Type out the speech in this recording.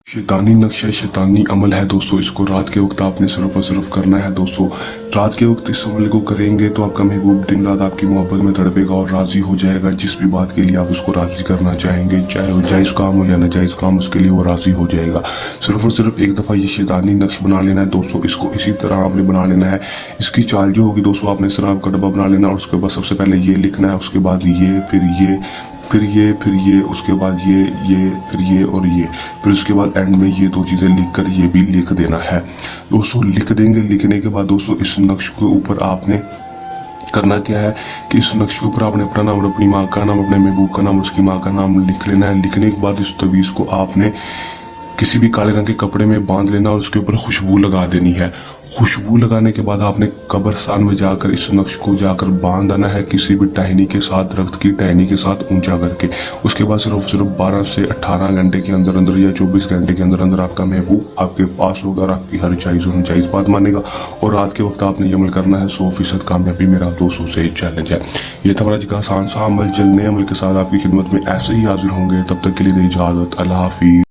शैतानी नक्शा शैतानी अमल है दोस्तों। इसको रात के वक्त आपने सिर्फ और सिर्फ करना है दोस्तों। रात के वक्त इस अमल को करेंगे तो आपका महबूब दिन रात आपकी मोहब्बत में तड़पेगा और राजी हो जाएगा। जिस भी बात के लिए आप उसको राजी करना चाहेंगे, चाहे वो जायज़ काम हो या नाजायज़ काम, उसके लिए वो राजी हो जाएगा। सिर्फ और सिर्फ एक दफ़ा ये शैतानी नक्श बना लेना है दोस्तों। इसको इसी तरह आपने बना लेना है। इसकी चाल जो होगी दोस्तों, आपने शराब का डब्बा बना लेना और उसके बाद सबसे पहले ये लिखना है, उसके बाद ये, फिर ये, फिर ये, उसके बाद ये, फिर ये और ये, फिर उसके बाद एंड में ये दो चीज़ें लिखकर ये भी लिख देना है दोस्तों। लिख देंगे। लिखने के बाद दोस्तों इस नक्श के ऊपर आपने करना क्या है कि इस नक्श के ऊपर आपने अपना नाम और अपनी माँ का नाम, अपने महबूब का नाम, उसकी माँ का नाम लिख लेना है। लिखने के बाद इस तवीज़ को आपने किसी भी काले रंग के कपड़े में बांध लेना और उसके ऊपर खुशबू लगा देनी है। खुशबू लगाने के बाद आपने कब्रिस्तान में जाकर इस नक्श को जाकर बांध देना है, किसी भी टहनी के साथ, दरख्त की टहनी के साथ ऊंचा करके। उसके बाद सिर्फ 12 से 18 घंटे के अंदर अंदर या 24 घंटे के अंदर अंदर आपका महबूब आपके पास होगा और आपकी हर जायज़ और नाजायज़ बात मानेगा। और रात के वक्त आपने अमल करना है। 100% कामयाबी मेरा दोस्तों से चैलेंज है। ये था हमारा आसान सा अमल। जल्द नए अमल के साथ आपकी खिदमत में ऐसे ही हाजिर होंगे। तब तक के लिए इजाज़त। अल्लाह हाफिज़।